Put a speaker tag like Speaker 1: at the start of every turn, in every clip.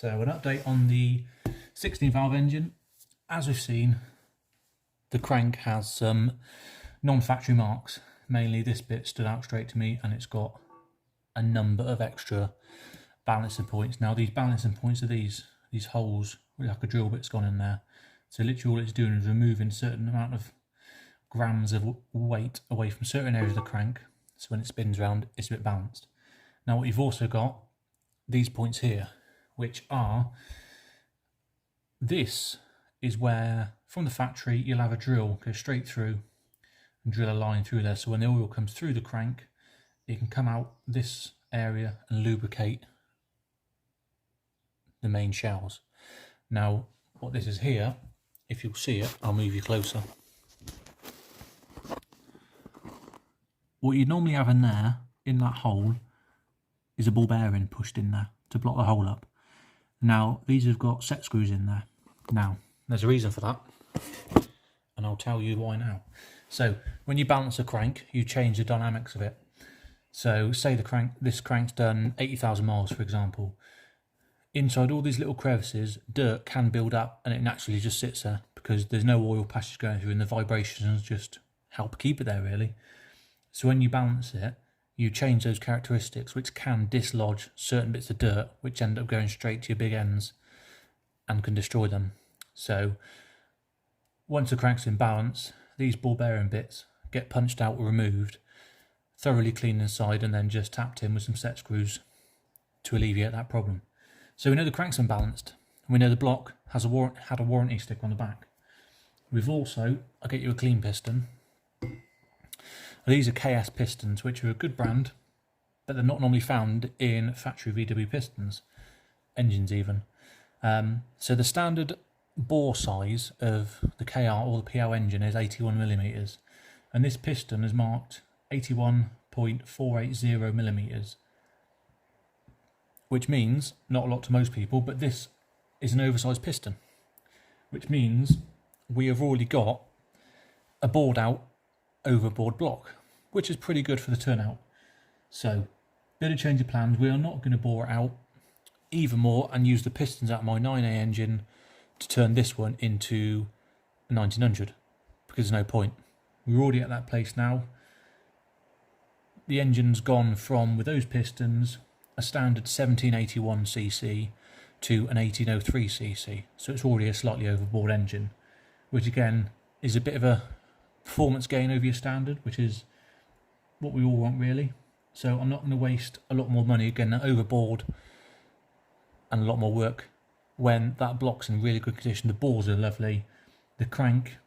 Speaker 1: So an update on the 16 valve engine. As we've seen, the crank has some non-factory marks. Mainly this bit stood out straight to me, and it's got a number of extra balancing points. Now these balancing points are these holes with like a drill bit's gone in there. So literally all it's doing is removing a certain amount of grams of weight away from certain areas of the crank, so when it spins around it's a bit balanced. Now what you've also got, these points here, which are, this is where from the factory you'll have a drill go straight through and drill a line through there, so when the oil comes through the crank it can come out this area and lubricate the main shells. Now what this is here, if you'll see it, I'll move you closer. What you normally have in there, in that hole, is a ball bearing pushed in there to block the hole up. Now these have got set screws in there. Now there's a reason for that, and I'll tell you why now. So when you balance a crank, you change the dynamics of it. So say this crank's done 80,000 miles, for example. Inside all these little crevices, dirt can build up, and it naturally just sits there because there's no oil passage going through, and the vibrations just help keep it there really. So when you balance it, you change those characteristics, which can dislodge certain bits of dirt, which end up going straight to your big ends and can destroy them. So once the crank's in balance, these ball bearing bits get punched out or removed, thoroughly cleaned inside, and then just tapped in with some set screws to alleviate that problem. So we know the crank's unbalanced, and we know the block has had a warranty stick on the back. We've also, I'll get you a clean piston. These are KS pistons, which are a good brand, but they're not normally found in factory VW pistons, engines even. So the standard bore size of the KR or the PL engine is 81mm, and this piston is marked 81.480mm, which means, not a lot to most people, but this is an oversized piston, which means we have already got a bored out overboard block, which is pretty good for the turnout. So, bit of change of plans. We are not going to bore it out even more and use the pistons out of my 9A engine to turn this one into a 1900, because there's no point. We're already at that place now. The engine's gone from, with those pistons, a standard 1781cc to an 1803cc, so it's already a slightly overboard engine, which again is a bit of a performance gain over your standard, which is what we all want really. So I'm not going to waste a lot more money getting that overboard and a lot more work when that block's in really good condition. The bores are lovely, the crank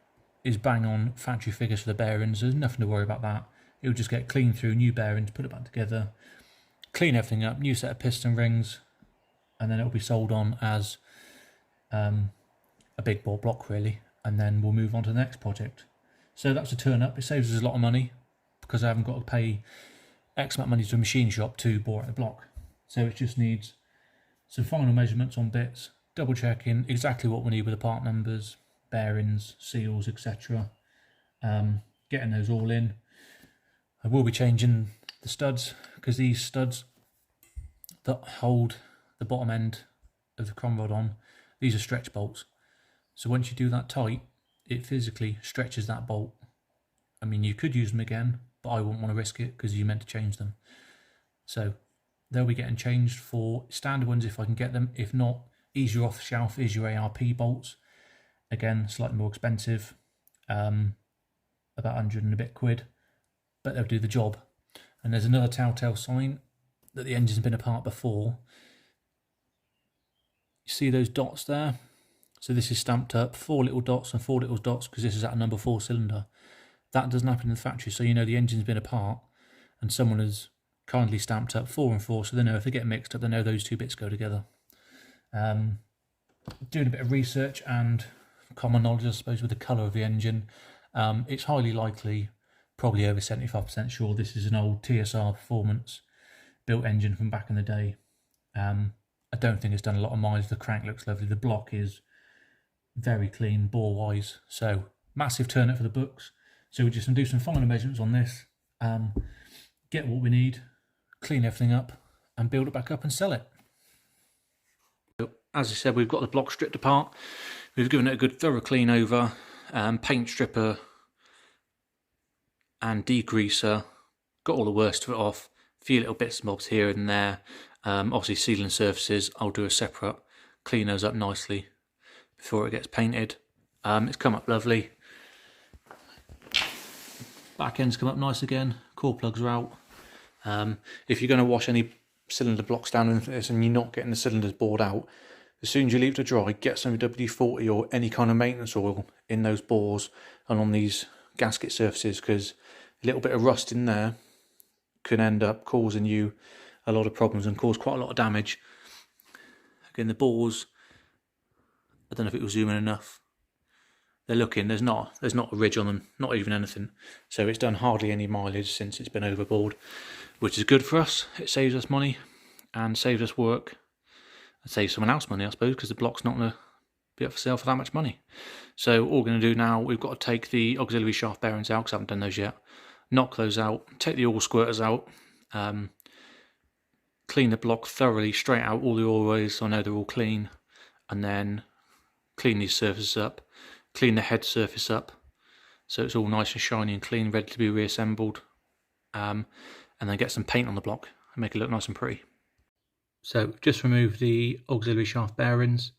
Speaker 1: is bang on factory figures for the bearings, there's nothing to worry about that. It'll just get cleaned through, new bearings, put it back together, clean everything up, new set of piston rings, and then it'll be sold on as a big bore block really, and then we'll move on to the next project. So that's a turn up. It saves us a lot of money because I haven't got to pay X amount of money to a machine shop to bore out the block. So it just needs some final measurements on bits, double checking exactly what we need with the part numbers, bearings, seals, etc. Getting those all in. I will be changing the studs, because these studs that hold the bottom end of the cron rod on, these are stretch bolts. So once you do that tight, it physically stretches that bolt. I mean, you could use them again, but I wouldn't want to risk it because you meant to change them. So they'll be getting changed for standard ones if I can get them. If not, easier off the shelf is your ARP bolts. Again, slightly more expensive, about 100 and a bit quid, but they'll do the job. And there's another telltale sign that the engine's been apart before. You see those dots there? So this is stamped up, 4 little dots and 4 little dots, because this is at a number 4 cylinder. That doesn't happen in the factory, so you know the engine's been apart and someone has kindly stamped up 4 and 4, so they know if they get mixed up, they know those two bits go together. Doing a bit of research and common knowledge, I suppose, with the colour of the engine, it's highly likely, probably over 75% sure, this is an old TSR Performance built engine from back in the day. I don't think it's done a lot of miles. The crank looks lovely. The block is very clean, bore wise. So massive turn up for the books. So we're just going to do some final measurements on this, get what we need, clean everything up and build it back up and sell it. as I said, we've got the block stripped apart. We've given it a good thorough clean over, paint stripper and degreaser, got all the worst of it off, a few little bits and bobs here and there. Obviously sealing surfaces, I'll do a separate, clean those up nicely before it gets painted. It's come up lovely. Back end's come up nice again, core plugs are out. If you're going to wash any cylinder blocks down into this and you're not getting the cylinders bored out, as soon as you leave it to dry, get some WD-40 or any kind of maintenance oil in those bores and on these gasket surfaces, because a little bit of rust in there can end up causing you a lot of problems and cause quite a lot of damage. Again, the bores, I don't know if it will zoom in enough. They're looking, there's not a ridge on them, not even anything. So it's done hardly any mileage since it's been overboard, which is good for us. It saves us money and saves us work. And saves someone else money, I suppose, because the block's not going to be up for sale for that much money. So all we're going to do now, we've got to take the auxiliary shaft bearings out, because I haven't done those yet. Knock those out, take the oil squirters out, clean the block thoroughly, straight out all the oil ways so I know they're all clean, and then clean these surfaces up, clean the head surface up so it's all nice and shiny and clean, ready to be reassembled, and then get some paint on the block and make it look nice and pretty. So just remove the auxiliary shaft bearings,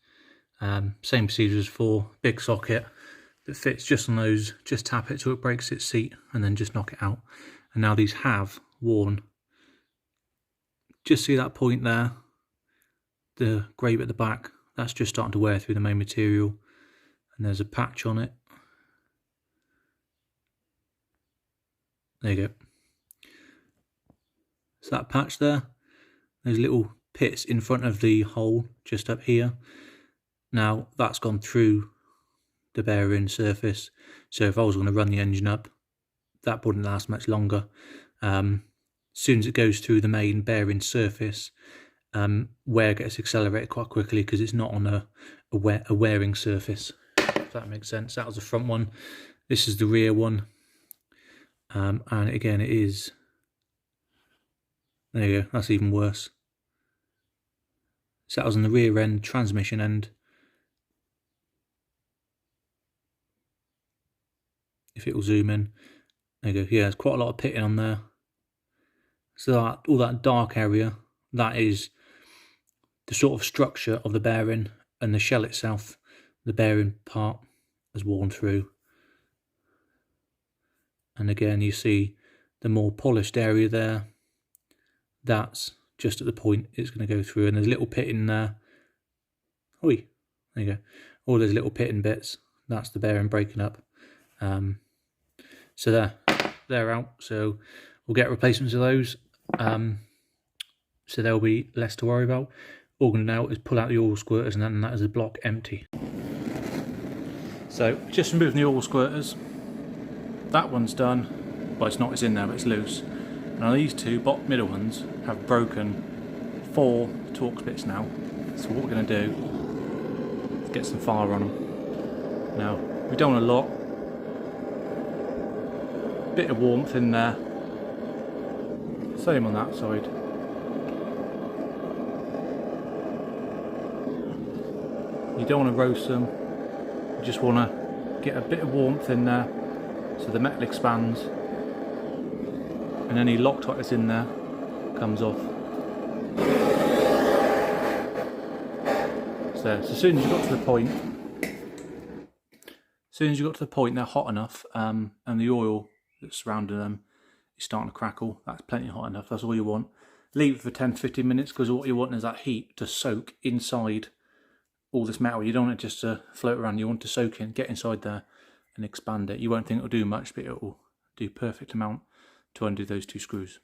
Speaker 1: same procedure as for big socket that fits just on those, just tap it till it breaks its seat and then just knock it out. And now these have worn. Just see that point there, the grey bit at the back, that's just starting to wear through the main material, and there's a patch on it. There you go. So that patch there, there's little pits in front of the hole just up here. Now that's gone through the bearing surface, so if I was going to run the engine up, that wouldn't last much longer. As soon as it goes through the main bearing surface, wear gets accelerated quite quickly because it's not on a wearing surface, if that makes sense. That was the front one, this is the rear one, and again it is, there you go, that's even worse. So that was on the rear end, transmission end. If it will zoom in, there you go, yeah, there's quite a lot of pitting on there. So that, all that dark area, that is the sort of structure of the bearing, and the shell itself, the bearing part, has worn through. And again you see the more polished area there, that's just at the point it's going to go through, and there's a little pit in there. Oi, there you go. All those little pitting bits, that's the bearing breaking up. So they're out, so we'll get replacements of those, so there'll be less to worry about. All we're going to now is pull out the oil squirters, and then that is the block empty. So just removing the oil squirters, that one's done, but it's in there, but it's loose. Now these two middle ones have broken 4 Torx bits now, so what we're going to do is get some fire on them. Now we don't want a lot, bit of warmth in there, same on that side. You don't want to roast them, you just want to get a bit of warmth in there so the metal expands and any Loctite that's in there comes off. So as soon as you got to the point, they're hot enough, and the oil that's surrounding them is starting to crackle. That's plenty hot enough. That's all you want. Leave it for 10-15 minutes, because what you want is that heat to soak inside all this metal. You don't want it just to float around. You want it to soak in, get inside there and expand it. You won't think it'll do much, but it'll do perfect amount to undo those 2 screws.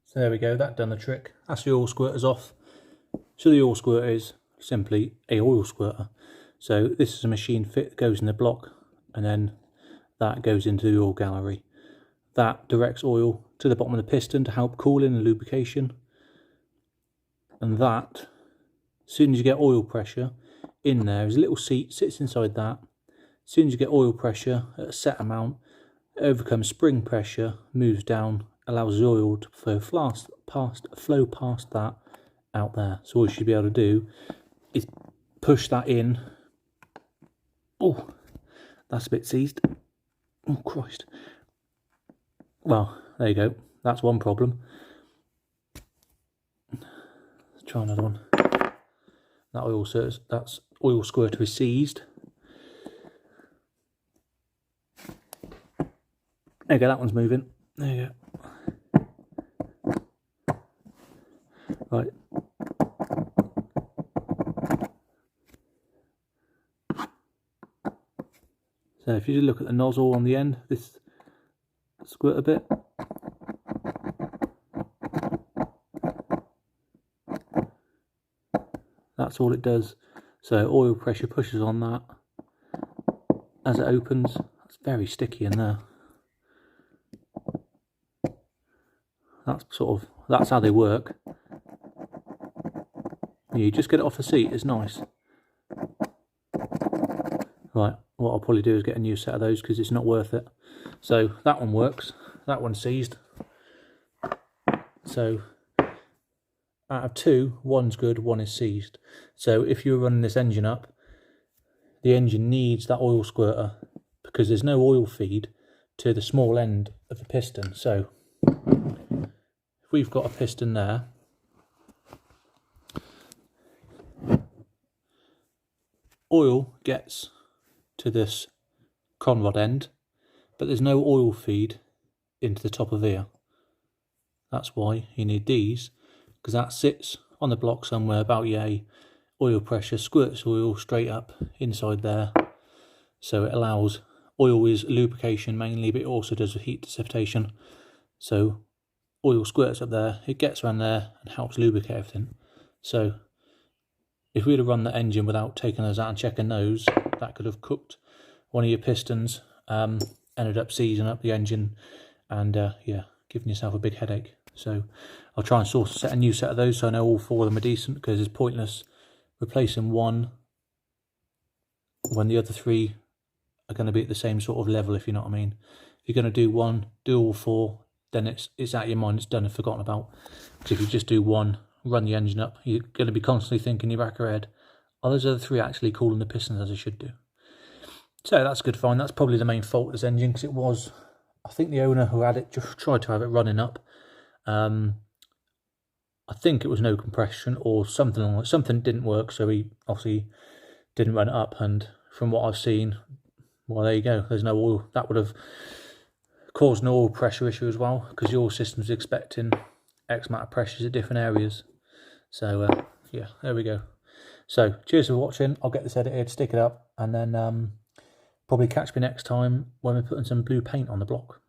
Speaker 1: So there we go, that done the trick. That's the oil squirters off. So the oil squirter is simply a oil squirter. So this is a machine fit that goes in the block, and then that goes into the oil gallery. That directs oil to the bottom of the piston to help cooling and lubrication. And that, as soon as you get oil pressure in there, is a little seat, sits inside that. As soon as you get oil pressure at a set amount, it overcomes spring pressure, moves down, allows the oil to flow past that out there. So all you should be able to do is push that in. Oh, that's a bit seized. Oh, Christ. Well, there you go. That's one problem. Let's try another one. That oil squirter is seized. There you go, that one's moving. There you go. Right. So if you look at the nozzle on the end, this squirt a bit. That's all it does. So oil pressure pushes on that as it opens. It's very sticky in there. That's how they work. You just get it off the seat, it's nice. Right, what I'll probably do is get a new set of those because it's not worth it. So that one works, that one's seized. So out of two, one's good, one is seized. So if you're running this engine up, the engine needs that oil squirter because there's no oil feed to the small end of the piston. So if we've got a piston there, oil gets to this conrod end, but there's no oil feed into the top of here. That's why you need these, because that sits on the block somewhere about yay. Oil pressure squirts oil straight up inside there, so it allows, oil is lubrication mainly, but it also does heat dissipation. So oil squirts up there, it gets around there and helps lubricate everything. So if we'd have run the engine without taking those out and checking those, that could have cooked one of your pistons, ended up seizing up the engine, and yeah, giving yourself a big headache. So I'll try and set a new set of those so I know all four of them are decent, because it's pointless replacing one when the other three are going to be at the same sort of level, if you know what I mean. If you're going to do one, do all four, then it's out of your mind, it's done and forgotten about. Because if you just do one, run the engine up, you're going to be constantly thinking in your back of your head, are those other three actually cooling the pistons as they should do? So that's good fine. That's probably the main fault of this engine, because it was, I think the owner who had it just tried to have it running up. I think it was no compression or something didn't work, so he obviously didn't run it up, and from what I've seen, well, there you go, there's no oil. That would have caused an oil pressure issue as well, because your system's expecting X amount of pressures at different areas. So yeah, there we go. So cheers for watching. I'll get this edited, stick it up, and then probably catch me next time when we're putting some blue paint on the block.